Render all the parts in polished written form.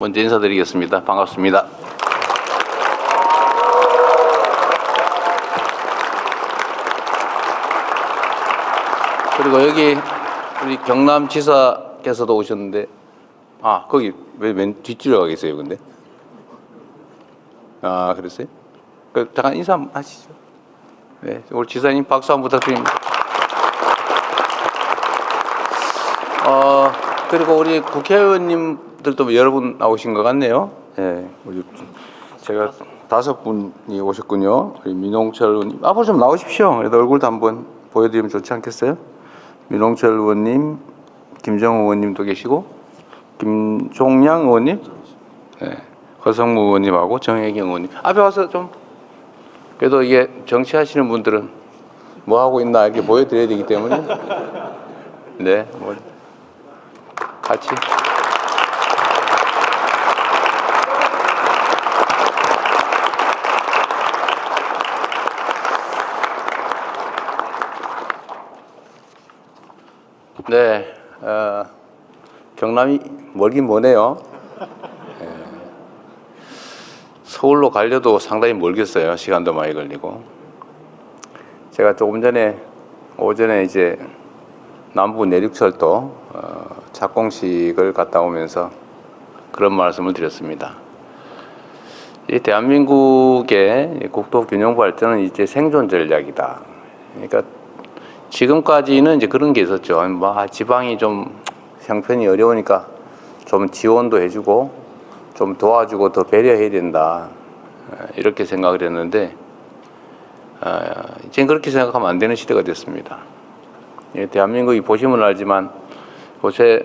먼저 인사드리겠습니다. 반갑습니다. 그리고 여기 우리 경남지사께서도 오셨는데, 거기 왜 맨 뒷줄에 가 계세요, 근데? 그랬어요? 잠깐 인사 한번 하시죠. 네, 우리 지사님 박수 한번 부탁드립니다. 그리고 우리 국회의원님들도 여러 분 나오신 것 같네요. 네, 제가 5분이 오셨군요. 우리 민홍철 의원님, 앞으로 좀 나오십시오. 그래도 얼굴도 한번 보여드리면 좋지 않겠어요? 민홍철 의원님, 김정우 의원님도 계시고, 김종양 의원님, 네, 허성무 의원님하고 정혜경 의원님. 앞에 와서 좀, 그래도 이게 정치하시는 분들은 뭐 하고 있나 이렇게 보여드려야 되기 때문에, 네, 뭐, 같이. 네, 경남이 멀긴 머네요. 서울로 가려도 상당히 멀겠어요. 시간도 많이 걸리고. 제가 조금 전에 오전에 이제 남부 내륙철도 착공식을 갔다 오면서 그런 말씀을 드렸습니다. 이 대한민국의 국토 균형 발전은 이제 생존 전략이다. 그러니까 지금까지는 이제 그런 게 있었죠. 지방이 좀 형편이 어려우니까 좀 지원도 해주고 좀 도와주고 더 배려해야 된다. 이렇게 생각을 했는데, 이제 그렇게 생각하면 안 되는 시대가 됐습니다. 대한민국이 보시면 알지만 요새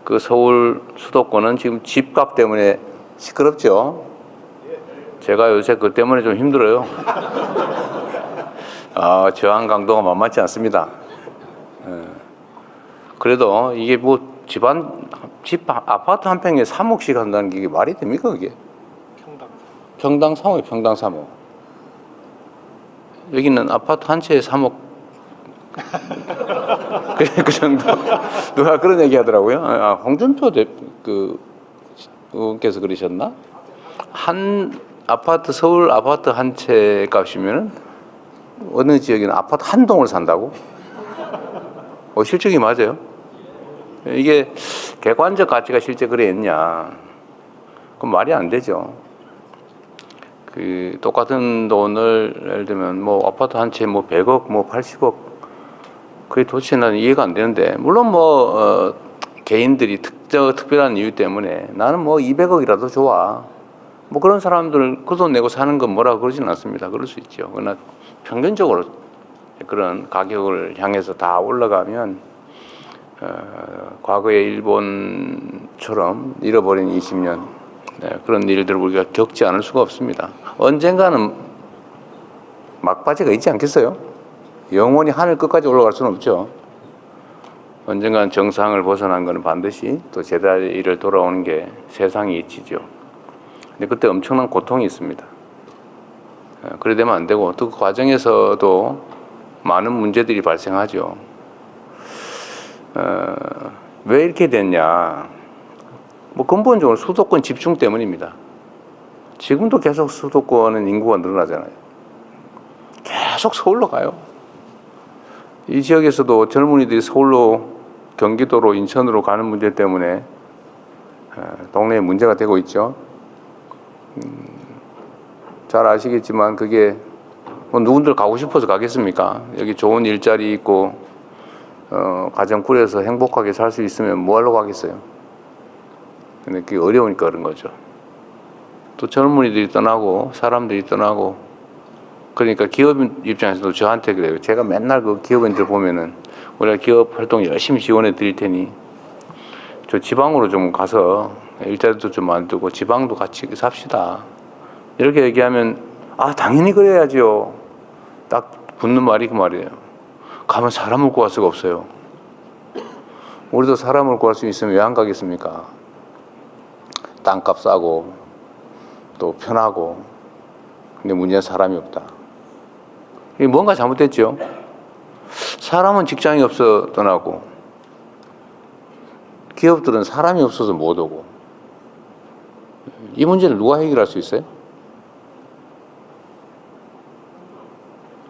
그 서울 수도권은 지금 집값 때문에 시끄럽죠. 제가 요새 그 때문에 좀 힘들어요. 저항 강도가 만만치 않습니다. 그래도 이게 뭐 아파트 한 평에 3억씩 한다는 게 이게 말이 됩니까, 그게? 평당 3억, 평당 3억. 여기는 아파트 한 채에 3억. 그 정도. 누가 그런 얘기 하더라고요. 홍준표 의원께서 그러셨나? 서울 아파트 한 채 값이면은 어느 지역에는 아파트 한 동을 산다고? 실적이 맞아요. 이게 객관적 가치가 실제 그랬냐? 그럼 말이 안 되죠. 똑같은 돈을 예를 들면 뭐 아파트 한 채 뭐 100억, 뭐 80억, 그게 도대체 나는 이해가 안 되는데, 물론 개인들이 특별한 이유 때문에 나는 뭐 200억이라도 좋아, 뭐 그런 사람들 그 돈 내고 사는 건 뭐라고 그러지는 않습니다. 그럴 수 있죠. 그러나 평균적으로 그런 가격을 향해서 다 올라가면 과거의 일본처럼 잃어버린 20년, 그런 일들을 우리가 겪지 않을 수가 없습니다. 언젠가는 막바지가 있지 않겠어요? 영원히 하늘 끝까지 올라갈 수는 없죠. 언젠가는 정상을 벗어난 것은 반드시 또 제자리를 돌아오는 게 세상이 이치죠. 근데 그때 엄청난 고통이 있습니다. 그래 되면 안 되고, 또 그 과정에서도 많은 문제들이 발생하죠. 왜 이렇게 됐냐? 근본적으로 수도권 집중 때문입니다. 지금도 계속 수도권은 인구가 늘어나잖아요. 계속 서울로 가요. 이 지역에서도 젊은이들이 서울로, 경기도로, 인천으로 가는 문제 때문에 동네에 문제가 되고 있죠. 잘 아시겠지만 그게 누군들 가고 싶어서 가겠습니까? 여기 좋은 일자리 있고 가정 꾸려서 행복하게 살 수 있으면 뭐하러 가겠어요? 근데 그게 어려우니까 그런 거죠. 또 젊은이들이 떠나고 사람들이 떠나고, 그러니까 기업 입장에서도 저한테 그래요. 제가 맨날 그 기업인들 보면은 우리가 기업 활동 열심히 지원해 드릴 테니 저 지방으로 좀 가서 일자리도 좀 만들고 지방도 같이 삽시다, 이렇게 얘기하면 당연히 그래야죠. 딱 붙는 말이 그 말이에요. 가면 사람을 구할 수가 없어요. 우리도 사람을 구할 수 있으면 왜 안 가겠습니까? 땅값 싸고 또 편하고. 근데 문제는 사람이 없다. 이게 뭔가 잘못됐죠. 사람은 직장이 없어 떠나고 기업들은 사람이 없어서 못 오고, 이 문제를 누가 해결할 수 있어요?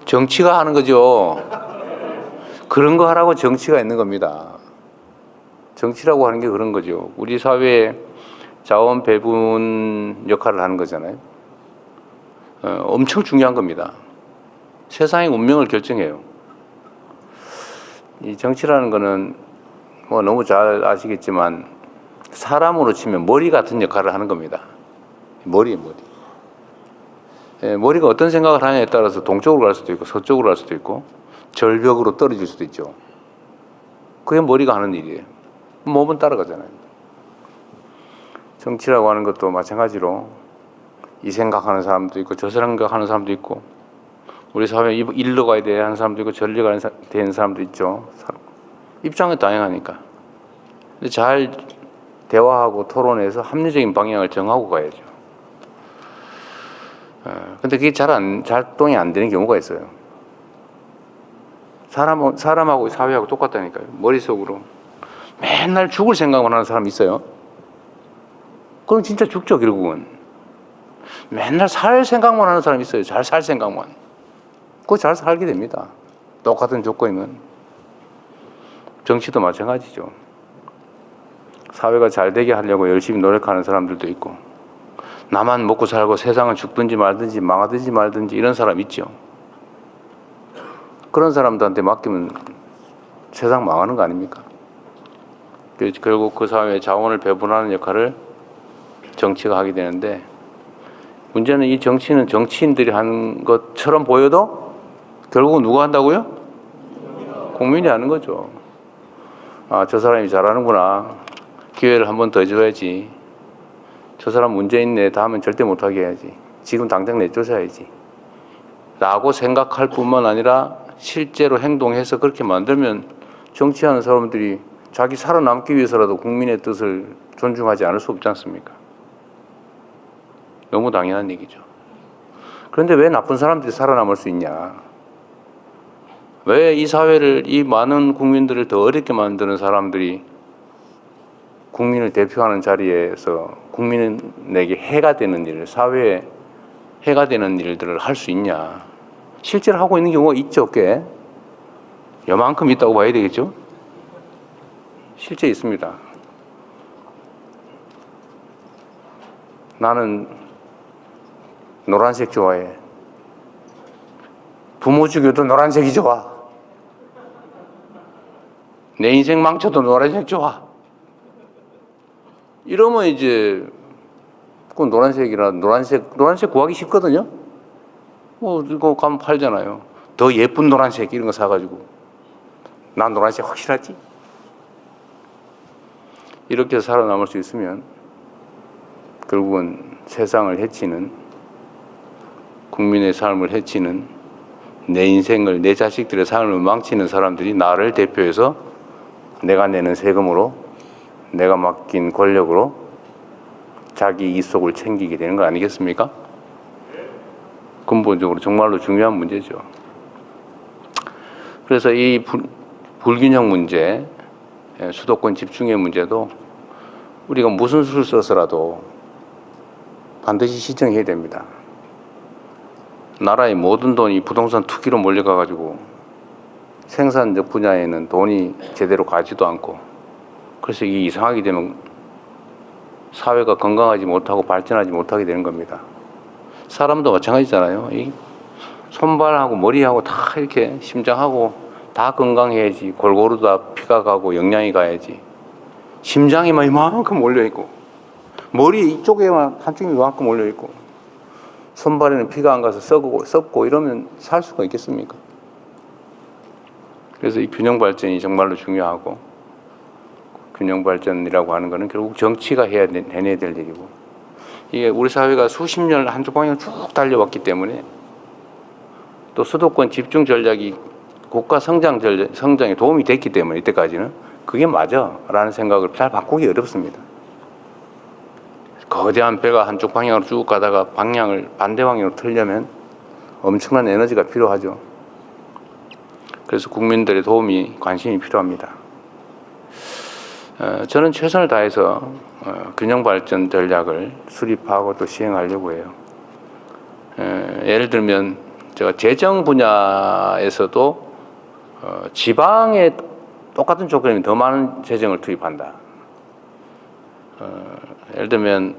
정치가 하는 거죠. 그런 거 하라고 정치가 있는 겁니다. 정치라고 하는 게 그런 거죠. 우리 사회에 자원 배분 역할을 하는 거잖아요. 엄청 중요한 겁니다. 세상의 운명을 결정해요. 이 정치라는 거는 뭐 너무 잘 아시겠지만 사람으로 치면 머리 같은 역할을 하는 겁니다. 머리. 머리가 어떤 생각을 하냐에 따라서 동쪽으로 갈 수도 있고 서쪽으로 갈 수도 있고 절벽으로 떨어질 수도 있죠. 그게 머리가 하는 일이에요. 몸은 따라가잖아요. 정치라고 하는 것도 마찬가지로 이 생각하는 사람도 있고 저 생각하는 사람도 있고 우리 사회에 일로 가야 돼 하는 사람도 있고 저리로 가야 되는 사람도 있죠. 입장은 다양하니까. 근데 잘 대화하고 토론해서 합리적인 방향을 정하고 가야죠. 근데 그게 작동이 안 되는 경우가 있어요. 사람하고 사회하고 똑같다니까요. 머릿속으로 맨날 죽을 생각만 하는 사람이 있어요. 그럼 진짜 죽죠, 결국은. 맨날 살 생각만 하는 사람이 있어요. 잘 살 생각만. 그거 잘 살게 됩니다. 똑같은 조건이면. 정치도 마찬가지죠. 사회가 잘 되게 하려고 열심히 노력하는 사람들도 있고 나만 먹고 살고 세상은 죽든지 말든지 망하든지 말든지 이런 사람 있죠. 그런 사람들한테 맡기면 세상 망하는 거 아닙니까? 결국 그 사회에 자원을 배분하는 역할을 정치가 하게 되는데 문제는 이 정치는 정치인들이 하는 것처럼 보여도 결국은 누가 한다고요? 국민이 하는 거죠. 아, 저 사람이 잘하는구나. 기회를 한 번 더 줘야지. 저 사람 문제 있네. 다음엔 절대 못하게 해야지. 지금 당장 내쫓아야지. 라고 생각할 뿐만 아니라 실제로 행동해서 그렇게 만들면 정치하는 사람들이 자기 살아남기 위해서라도 국민의 뜻을 존중하지 않을 수 없지 않습니까? 너무 당연한 얘기죠. 그런데 왜 나쁜 사람들이 살아남을 수 있냐? 왜 이 사회를, 이 많은 국민들을 더 어렵게 만드는 사람들이 국민을 대표하는 자리에서 국민에게 해가 되는 일, 사회에 해가 되는 일들을 할 수 있냐? 실제로 하고 있는 경우가 있죠, 꽤. 요만큼 있다고 봐야 되겠죠? 실제 있습니다. 나는 노란색 좋아해. 부모 죽여도 노란색이 좋아. 내 인생 망쳐도 노란색 좋아. 이러면 이제 그 노란색 구하기 쉽거든요. 뭐 이거 가면 팔잖아요. 더 예쁜 노란색 이런 거 사가지고 난 노란색 확실하지? 이렇게 살아남을 수 있으면 결국은 세상을 해치는 국민의 삶을 해치는 내 인생을 내 자식들의 삶을 망치는 사람들이 나를 대표해서 내가 내는 세금으로 내가 맡긴 권력으로 자기 이속을 챙기게 되는 거 아니겠습니까? 근본적으로 정말로 중요한 문제죠. 그래서 이 불균형 문제, 수도권 집중의 문제도 우리가 무슨 수를 써서라도 반드시 시정해야 됩니다. 나라의 모든 돈이 부동산 투기로 몰려가가지고 생산적 분야에는 돈이 제대로 가지도 않고 그래서 이게 이상하게 되면 사회가 건강하지 못하고 발전하지 못하게 되는 겁니다. 사람도 마찬가지잖아요. 이 손발하고 머리하고 다 이렇게 심장하고 다 건강해야지 골고루 다 피가 가고 영양이 가야지 심장에만 이만큼 몰려있고 머리 이쪽에만 한쪽이 이만큼 몰려있고 손발에는 피가 안 가서 썩고 이러면 살 수가 있겠습니까? 그래서 이 균형 발전이 정말로 중요하고 균형 발전이라고 하는 것은 결국 정치가 해내야 될 일이고 이게 우리 사회가 수십 년 한쪽 방향을 쭉 달려왔기 때문에 또 수도권 집중 전략이 국가 성장에 도움이 됐기 때문에 이때까지는 그게 맞아 라는 생각을 잘 바꾸기 어렵습니다. 거대한 배가 한쪽 방향으로 쭉 가다가 방향을 반대 방향으로 틀려면 엄청난 에너지가 필요하죠. 그래서 국민들의 도움이 관심이 필요합니다. 저는 최선을 다해서 균형 발전 전략을 수립하고 또 시행하려고 해요. 예를 들면 제가 재정 분야에서도 지방에 똑같은 조건이면 더 많은 재정을 투입한다. 예를 들면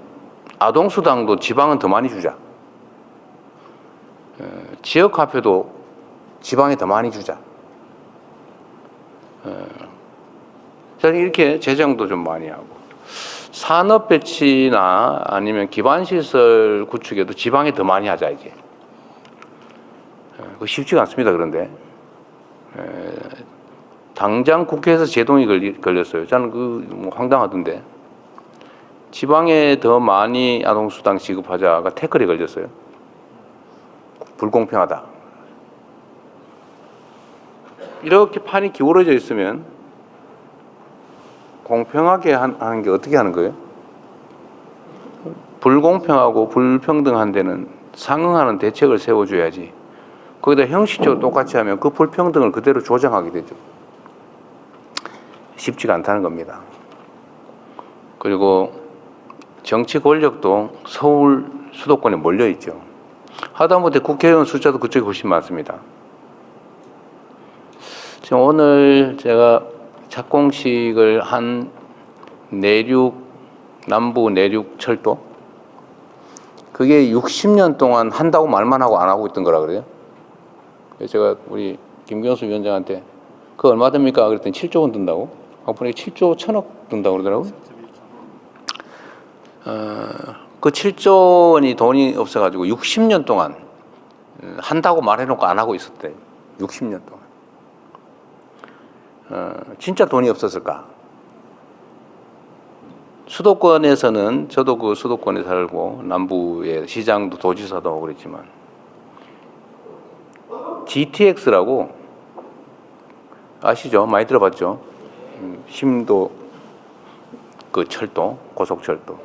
아동수당도 지방은 더 많이 주자. 지역화폐도 지방에 더 많이 주자. 저는 이렇게 재정도 좀 많이 하고, 산업 배치나 아니면 기반시설 구축에도 지방에 더 많이 하자, 이제. 그거 쉽지가 않습니다, 그런데. 당장 국회에서 제동이 걸렸어요. 저는 뭐 황당하던데. 지방에 더 많이 아동수당 지급하자가 태클이 걸렸어요. 불공평하다. 이렇게 판이 기울어져 있으면 공평하게 하는 게 어떻게 하는 거예요? 불공평하고 불평등한 데는 상응하는 대책을 세워줘야지. 거기다 형식적으로 똑같이 하면 그 불평등을 그대로 조장하게 되죠. 쉽지가 않다는 겁니다. 그리고 정치 권력도 서울 수도권에 몰려 있죠. 하다못해 국회의원 숫자도 그쪽이 훨씬 많습니다. 지금 오늘 제가 착공식을 한 남부 내륙 철도, 그게 60년 동안 한다고 말만 하고 안 하고 있던 거라 그래요. 그래서 제가 우리 김경수 위원장한테 그거 얼마 듭니까? 그랬더니 7조 원 든다고. 보니까 7조 1천억 든다고 그러더라고요. 그 7조 원이 돈이 없어가지고 60년 동안 한다고 말해놓고 안 하고 있었대. 60년 동안. 진짜 돈이 없었을까? 수도권에서는, 저도 그 수도권에 살고 남부의 시장도 도지사도 하고 그랬지만, GTX라고 아시죠? 많이 들어봤죠? 심도 그 철도, 고속철도.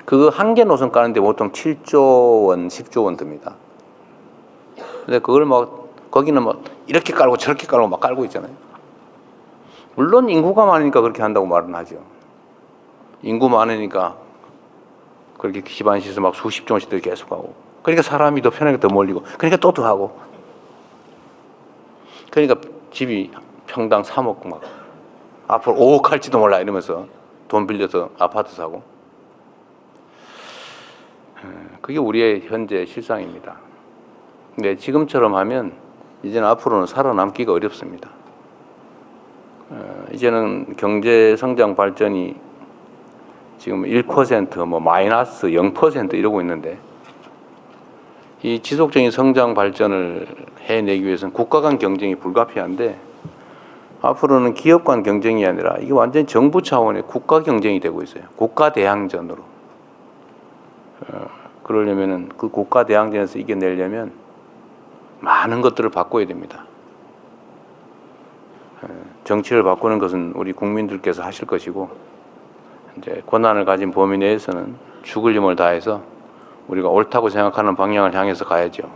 그거 한 개 노선 까는데 보통 7조 원, 10조 원 듭니다. 근데 그걸 거기는 이렇게 깔고 저렇게 깔고 막 깔고 있잖아요. 물론 인구가 많으니까 그렇게 한다고 말은 하죠. 인구 많으니까 그렇게 기반시설 막 수십 종씩 계속 하고. 그러니까 사람이 더 편하게 더 몰리고. 그러니까 또 더 하고. 그러니까 집이 평당 3억 막 앞으로 5억 할지도 몰라 이러면서 돈 빌려서 아파트 사고. 그게 우리의 현재 실상입니다. 근데 지금처럼 하면 이제는 앞으로는 살아남기가 어렵습니다. 이제는 경제 성장 발전이 지금 1% 뭐 마이너스 0% 이러고 있는데, 이 지속적인 성장 발전을 해내기 위해서는 국가 간 경쟁이 불가피한데, 앞으로는 기업 간 경쟁이 아니라 이게 완전히 정부 차원의 국가 경쟁이 되고 있어요. 국가 대항전으로. 그러려면은 그 국가 대항전에서 이겨내려면 많은 것들을 바꿔야 됩니다. 정치를 바꾸는 것은 우리 국민들께서 하실 것이고, 이제 권한을 가진 범위 내에서는 죽을 힘을 다해서 우리가 옳다고 생각하는 방향을 향해서 가야죠.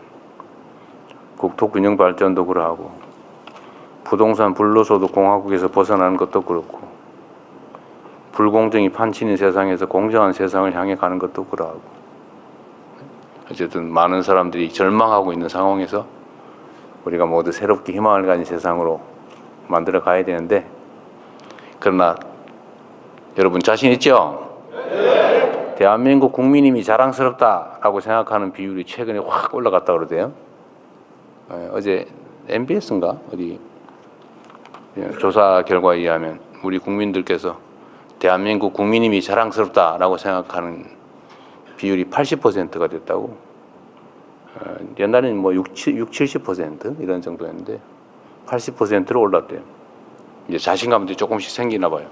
국토 균형 발전도 그러하고, 부동산 불로소득 공화국에서 벗어나는 것도 그렇고, 불공정이 판치는 세상에서 공정한 세상을 향해 가는 것도 그러하고, 어쨌든 많은 사람들이 절망하고 있는 상황에서 우리가 모두 새롭게 희망을 가진 세상으로 만들어 가야 되는데, 그러나 여러분 자신 있죠? 네. 대한민국 국민임이 자랑스럽다라고 생각하는 비율이 최근에 확 올라갔다 그러대요. 어제 MBS인가 어디 조사 결과에 의하면 우리 국민들께서 대한민국 국민임이 자랑스럽다라고 생각하는 비율이 80%가 됐다고. 옛날에는 뭐 70% 이런 정도였는데 80%로 올랐대요. 이제 자신감도 조금씩 생기나 봐요.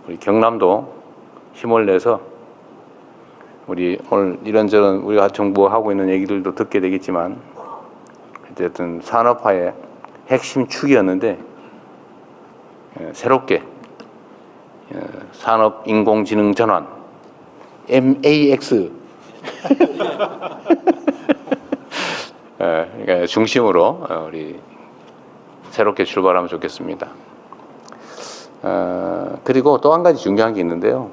우리 경남도 힘을 내서 우리 오늘 이런저런 우리가 정부가 하고 있는 얘기들도 듣게 되겠지만, 어쨌든 산업화의 핵심 축이었는데 새롭게 산업 인공지능 전환 MAX 그러니까 중심으로 우리 새롭게 출발하면 좋겠습니다. 그리고 또 한 가지 중요한 게 있는데요.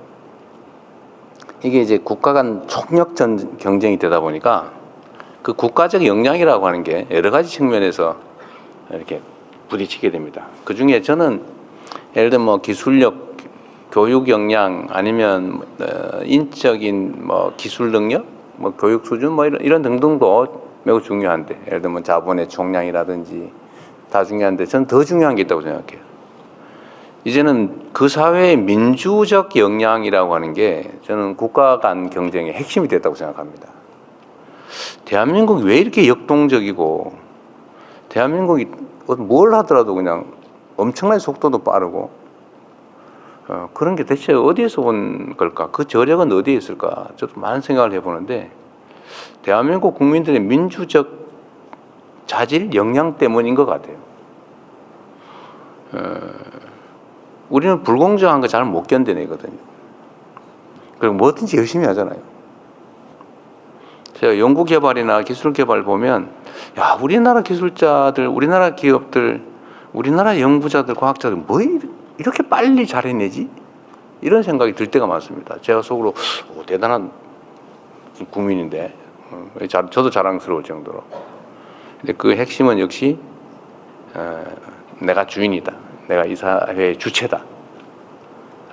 이게 이제 국가 간 총력 경쟁이 되다 보니까 그 국가적 역량이라고 하는 게 여러 가지 측면에서 이렇게 부딪히게 됩니다. 그 중에 저는 예를 들면 뭐 기술력, 교육 역량 아니면 인적인 뭐 기술 능력, 뭐 교육 수준 뭐 이런 등등도 매우 중요한데, 예를 들면 자본의 총량이라든지 다 중요한데 저는 더 중요한 게 있다고 생각해요. 이제는 그 사회의 민주적 역량이라고 하는 게 저는 국가 간 경쟁의 핵심이 됐다고 생각합니다. 대한민국이 왜 이렇게 역동적이고, 대한민국이 뭘 하더라도 그냥 엄청나게 속도도 빠르고, 그런 게 대체 어디에서 온 걸까? 그 저력은 어디에 있을까? 저도 많은 생각을 해보는데, 대한민국 국민들의 민주적 자질, 역량 때문인 것 같아요. 우리는 불공정한 거 잘 못 견뎌내거든요. 그리고 뭐든지 열심히 하잖아요. 제가 연구개발이나 기술개발 보면, 야, 우리나라 기술자들, 우리나라 기업들, 우리나라 연구자들, 과학자들 뭐 이렇게 빨리 잘해내지? 이런 생각이 들 때가 많습니다. 제가 속으로 대단한 국민인데, 저도 자랑스러울 정도로. 근데 그 핵심은 역시 내가 주인이다, 내가 이 사회의 주체다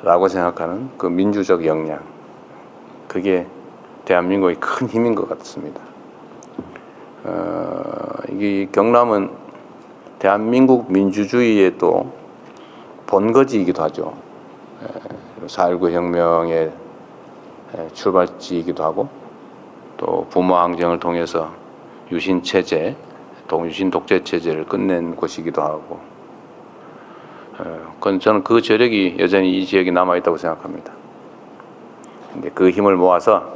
라고 생각하는 그 민주적 역량, 그게 대한민국의 큰 힘인 것 같습니다. 이 경남은 대한민국 민주주의의 또 본거지이기도 하죠. 4.19 혁명의 출발지이기도 하고, 또 부모항쟁을 통해서 유신체제, 유신 독재체제를 끝낸 곳이기도 하고, 저는 그 저력이 여전히 이 지역에 남아있다고 생각합니다. 근데 그 힘을 모아서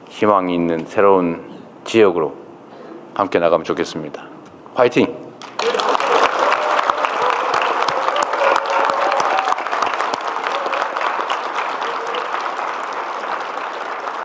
희망이 있는 새로운 지역으로 함께 나가면 좋겠습니다. 화이팅!